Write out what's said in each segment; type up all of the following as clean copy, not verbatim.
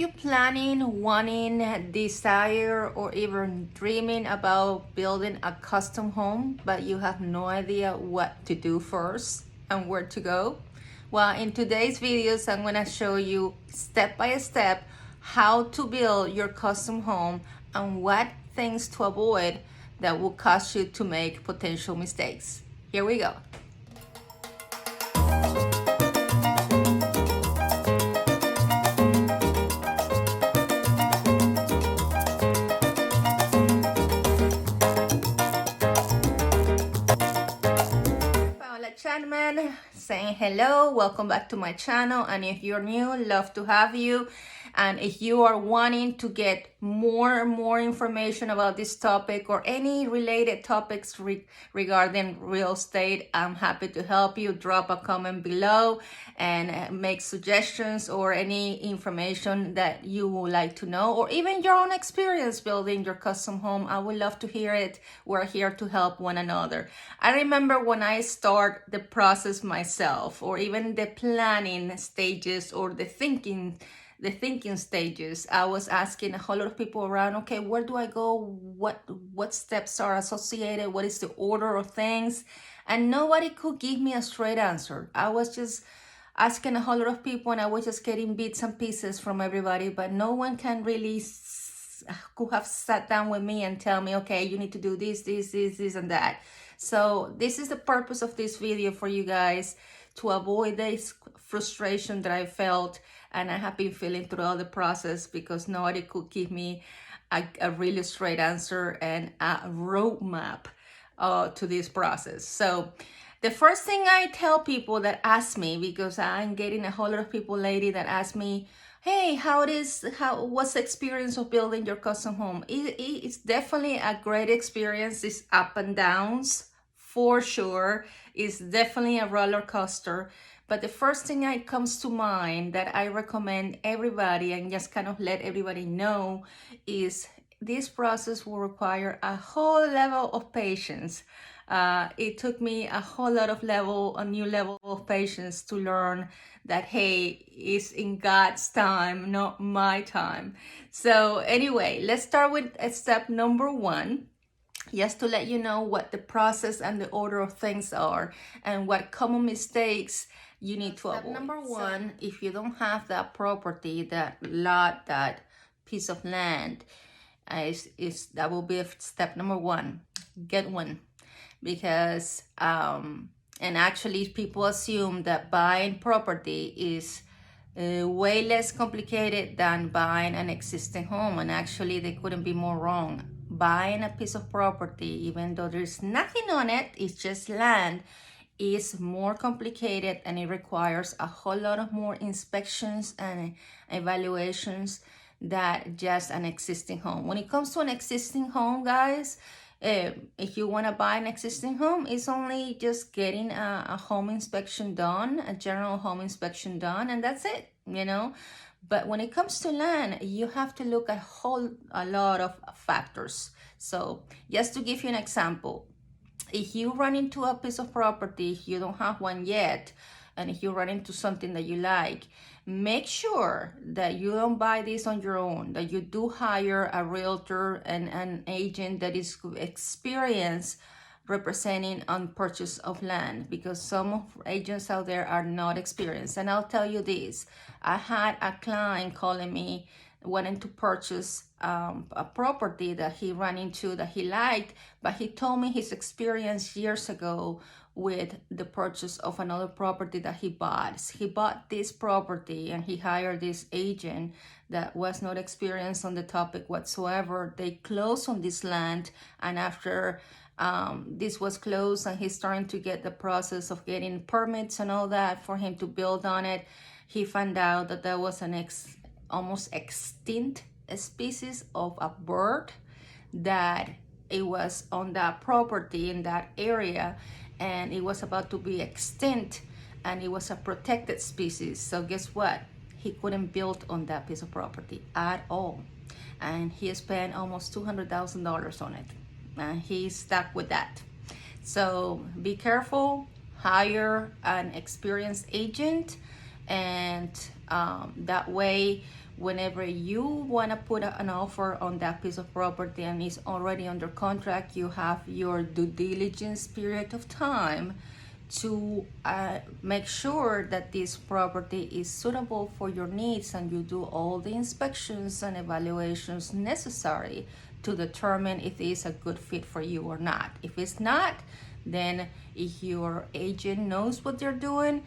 you planning, wanting, desire, or even dreaming about building a custom home, but you have no idea what to do first and where to go? Well, in today's videos, I'm gonna show you step by step how to build your custom home and what things to avoid that will cause you to make potential mistakes. Here we go. Paola Chapman saying hello, welcome back to my channel, and if you're new, love to have you. And if you are wanting to get more information about this topic or any related topics regarding real estate, I'm happy to help you. Drop a comment below and make suggestions or any information that you would like to know, or even your own experience building your custom home. I would love to hear it. We're here to help one another. I remember when I start the process myself, or even the planning stages or the thinking stages, I was asking a whole lot of people around, okay, where do I go? What steps are associated? What is the order of things? And nobody could give me a straight answer. I was just asking a whole lot of people and I was just getting bits and pieces from everybody, but no one can really could have sat down with me and tell me, okay, you need to do this, and that. So this is the purpose of this video for you guys, to avoid this frustration that I felt and I have been feeling throughout the process, because nobody could give me a really straight answer and a roadmap to this process. So the first thing I tell people that ask me, because I'm getting a whole lot of people lately that ask me, hey, what's the experience of building your custom home? It's definitely a great experience. It's up and downs for sure. It's definitely a roller coaster. But the first thing that comes to mind that I recommend everybody and just kind of let everybody know is this process will require a whole level of patience. It took me a whole lot of a new level of patience to learn that, hey, it's in God's time, not my time. So anyway, let's start with step number one, just to let you know what the process and the order of things are and what common mistakes you need to avoid. Step number one, if you don't have that property, that lot, that piece of land, that will be step number one. Get one. Because and actually people assume that buying property is way less complicated than buying an existing home, and actually they couldn't be more wrong. Buying a piece of property, even though there's nothing on it, it's just land, is more complicated, and it requires a whole lot of more inspections and evaluations than just an existing home. When it comes to an existing home, guys, if you want to buy an existing home, it's only just getting a home inspection done, a general home inspection done, and that's it, you know. But when it comes to land, you have to look at a lot of factors. So just to give you an example, if you run into a piece of property, if you don't have one yet, and if you run into something that you like, make sure that you don't buy this on your own, that you do hire a realtor and an agent that is experienced representing on purchase of land, because some agents out there are not experienced. And I'll tell you this, I had a client calling me wanting to purchase a property that he ran into that he liked, but he told me his experience years ago with the purchase of another property that he bought. He bought this property and he hired this agent that was not experienced on the topic whatsoever. They closed on this land, and after this was closed and he's starting to get the process of getting permits and all that for him to build on it, he found out that there was an almost extinct species of a bird that it was on that property in that area, and it was about to be extinct, and it was a protected species. So guess what? He couldn't build on that piece of property at all, and he spent almost $200,000 on it, and he's stuck with that. So be careful, hire an experienced agent, and that way whenever you want to put an offer on that piece of property and it's already under contract, you have your due diligence period of time to make sure that this property is suitable for your needs, and you do all the inspections and evaluations necessary to determine if it is a good fit for you or not. If it's not, then if your agent knows what they're doing,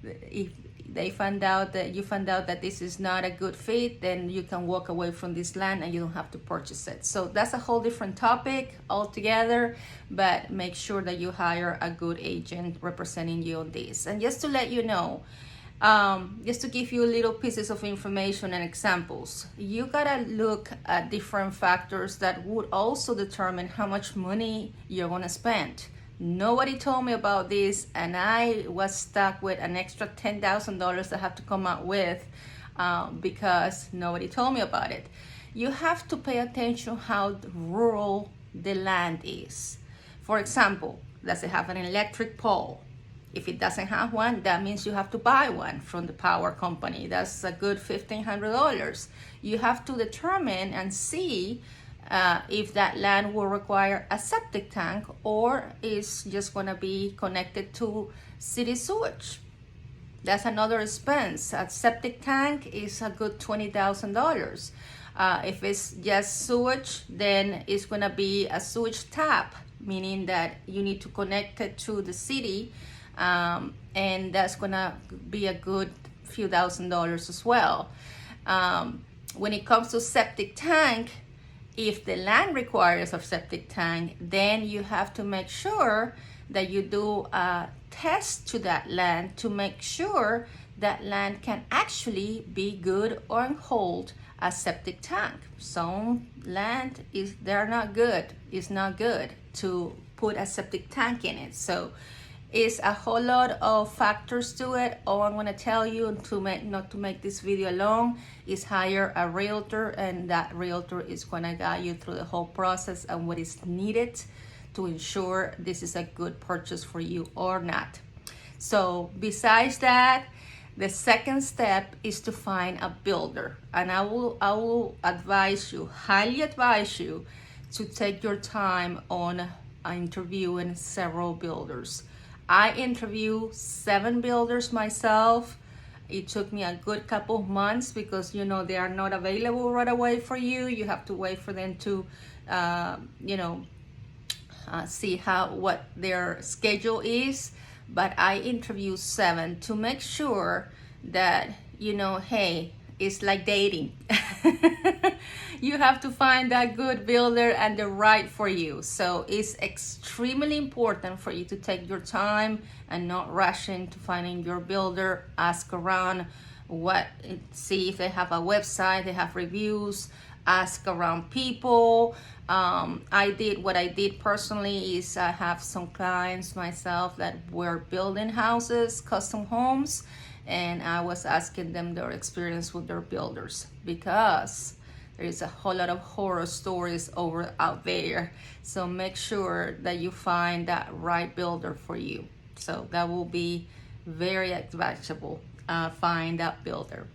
if they find out that you find out that this is not a good fit, then you can walk away from this land and you don't have to purchase it. So that's a whole different topic altogether, but make sure that you hire a good agent representing you on this. And just to let you know, just to give you little pieces of information and examples, you gotta look at different factors that would also determine how much money you're gonna spend. Nobody told me about this, and I was stuck with an extra $10,000 I have to come up with because nobody told me about it. You have to pay attention how rural the land is. For example, does it have an electric pole? If it doesn't have one, that means you have to buy one from the power company. That's a good $1,500. You have to determine and see if that land will require a septic tank or is just going to be connected to city sewage. That's another expense. A septic tank is a good $20,000. If it's just sewage, then it's going to be a sewage tap, meaning that you need to connect it to the city, and that's going to be a good few $1,000s as well. When it comes to septic tank, if the land requires a septic tank, then you have to make sure that you do a test to that land to make sure that land can actually be good or hold a septic tank. Some land they're not good. It's not good to put a septic tank in it. So it's a whole lot of factors to it. All I'm going to tell you, not to make this video long, is hire a realtor, and that realtor is going to guide you through the whole process and what is needed to ensure this is a good purchase for you or not. So besides that, the second step is to find a builder, and I will highly advise you to take your time on interviewing several builders. I interviewed 7 builders myself. It took me a good couple of months because, they are not available right away for you. You have to wait for them to, see what their schedule is. But I interviewed 7 to make sure that, hey, it's like dating. You have to find that good builder and the right for you. So it's extremely important for you to take your time and not rush into finding your builder. Ask around, see if they have a website, they have reviews. Ask around people. What I did personally is I have some clients myself that were building houses, custom homes, and I was asking them their experience with their builders, because there is a whole lot of horror stories out there. So make sure that you find that right builder for you. So that will be very advisable. Find that builder.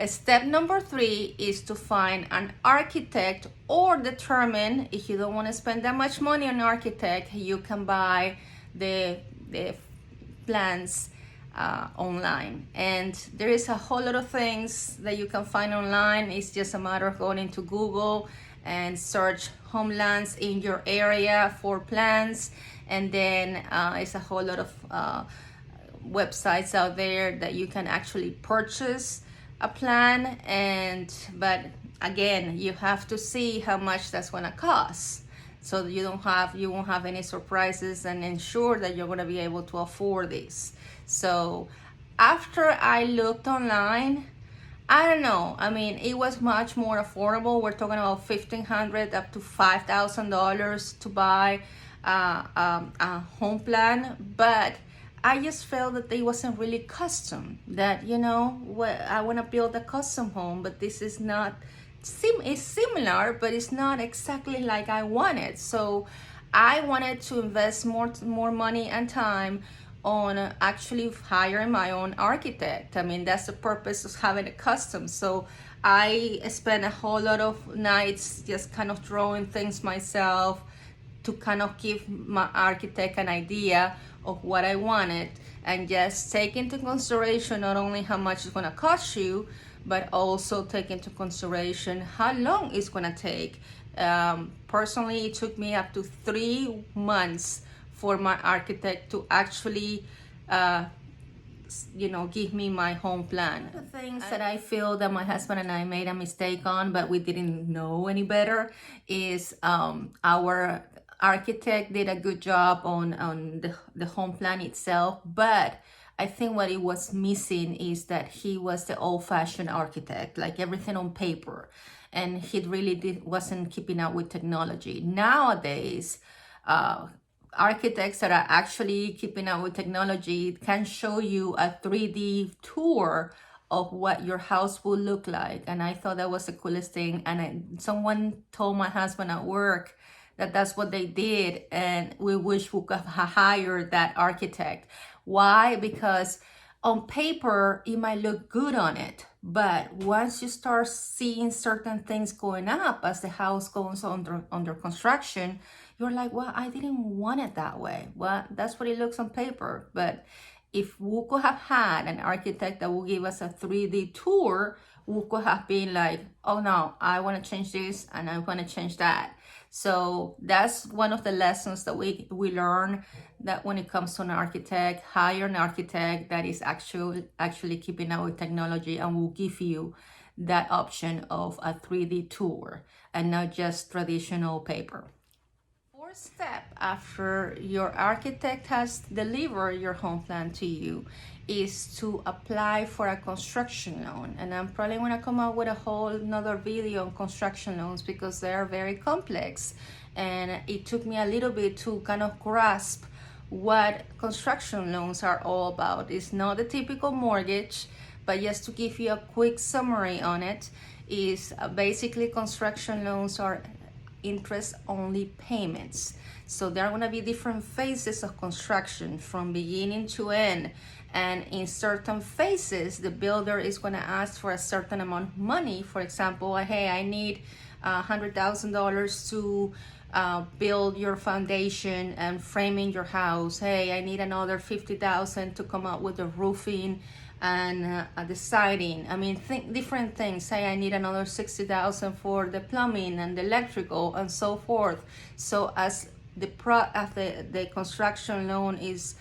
Step number 3 is to find an architect, or determine, if you don't want to spend that much money on an architect, you can buy the plans online. And there is a whole lot of things that you can find online. It's just a matter of going into Google and search homelands in your area for plans, and then it's a whole lot of websites out there that you can actually purchase a plan. But again, you have to see how much that's going to cost, so that you won't have any surprises, and ensure that you're going to be able to afford this. So after I looked online, I don't know, it was much more affordable. We're talking about $1,500 up to $5,000 to buy a home plan, but I just felt that it wasn't really custom. That, I want to build a custom home, but this is not, it's similar, but it's not exactly like I wanted. So I wanted to invest more money and time on actually hiring my own architect. I mean, that's the purpose of having a custom. So I spent a whole lot of nights just kind of drawing things myself to kind of give my architect an idea of what I wanted, and just take into consideration not only how much it's going to cost you, but also take into consideration how long it's going to take. Personally, it took me up to 3 months for my architect to actually give me my home plan. The things that I feel that my husband and I made a mistake on, but we didn't know any better, is our architect did a good job on the home plan itself, but I think what it was missing is that he was the old-fashioned architect, like everything on paper, and he really wasn't keeping up with technology. Nowadays, architects that are actually keeping up with technology can show you a 3D tour of what your house will look like. And I thought that was the coolest thing. And someone told my husband at work that that's what they did, and we wish we could have hired that architect. Why? Because on paper it might look good on it, but once you start seeing certain things going up as the house goes under construction, you're like, well, I didn't want it that way. Well, that's what it looks on paper. But if we could have had an architect that will give us a 3D tour, we could have been like, oh no, I want to change this and I want to change that. So that's one of the lessons that we learn, that when it comes to an architect, hire an architect that is actually keeping up with technology and will give you that option of a 3D tour and not just traditional paper. Fourth step after your architect has delivered your home plan to you is to apply for a construction loan. And I'm probably going to come out with a whole another video on construction loans because they are very complex, and it took me a little bit to kind of grasp what construction loans are all about. It's not the typical mortgage, but just to give you a quick summary on it, is basically construction loans are interest-only payments. So there are going to be different phases of construction from beginning to end, and in certain phases the builder is going to ask for a certain amount of money. For example, hey, I need $100,000 to build your foundation and framing your house. Hey, I need another $50,000 to come up with the roofing and the siding. I mean, different things. Say I need another $60,000 for the plumbing and the electrical and so forth. So as the construction loan is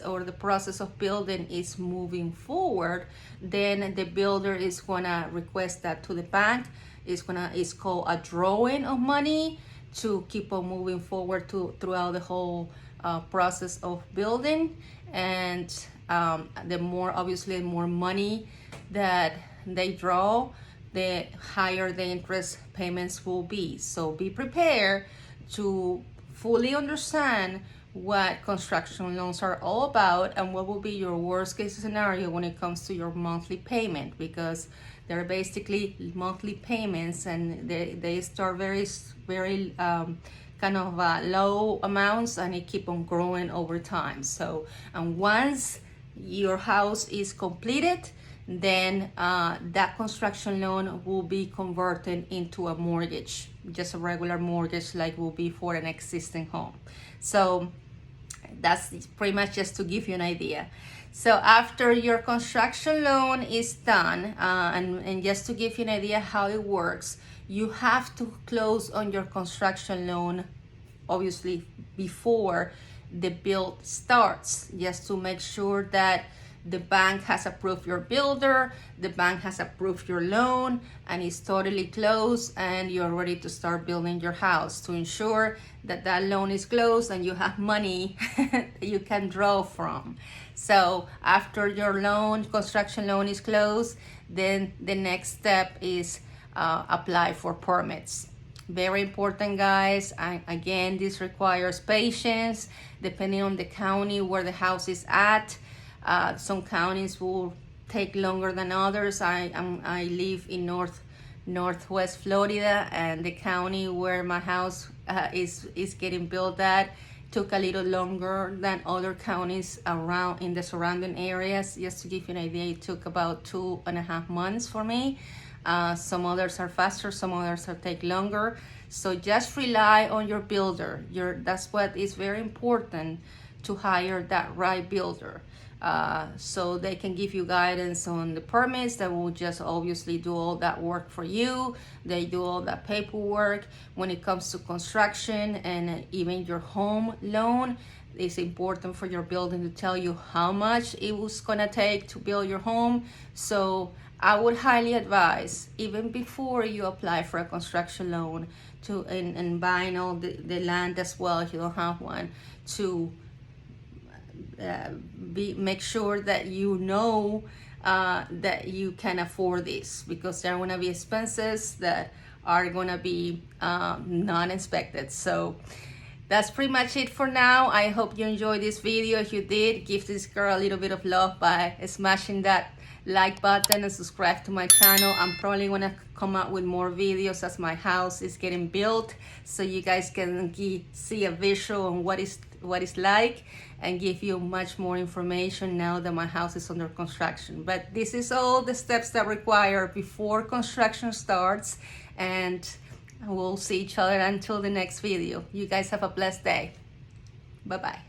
or the process of building is moving forward, then the builder is gonna request that to the bank. It's called a drawing of money to keep on moving forward throughout the whole process of building. And the more money that they draw, the higher the interest payments will be. So be prepared to fully understand what construction loans are all about and what will be your worst case scenario when it comes to your monthly payment, because they're basically monthly payments, and they start very kind of low amounts, and it keep on growing over time. So, and once your house is completed, then that construction loan will be converted into a mortgage, just a regular mortgage like will be for an existing home. So that's pretty much just to give you an idea. So after your construction loan is done, and just to give you an idea how it works, you have to close on your construction loan, obviously, before the build starts, just to make sure that the bank has approved your builder, the bank has approved your loan, and it's totally closed, and you're ready to start building your house, to ensure that that loan is closed and you have money you can draw from. So after your construction loan is closed, then the next step is apply for permits. Very important, guys. Again, this requires patience depending on the county where the house is at. Some counties will take longer than others. I live in northwest Florida, and the county where my house is getting built at took a little longer than other counties around in the surrounding areas. Just to give you an idea, it took about 2.5 months for me. Some others are faster, some others will take longer. So just rely on your builder. That's what is very important, to hire that right builder. So they can give you guidance on the permits. That will just obviously do all that work for you. They do all that paperwork. When it comes to construction and even your home loan, it's important for your building to tell you how much it was gonna take to build your home. So I would highly advise, even before you apply for a construction loan, to and buying all the land as well if you don't have one, to make sure that you know that you can afford this, because there are going to be expenses that are going to be non-expected. So that's pretty much it for now. I hope you enjoyed this video. If you did, give this girl a little bit of love by smashing that like button and subscribe to my channel. I'm probably going to come out with more videos as my house is getting built, so you guys can see a visual on what it's like, and give you much more information now that my house is under construction. But this is all the steps that require before construction starts, and we'll see each other until the next video. You guys have a blessed day. Bye bye.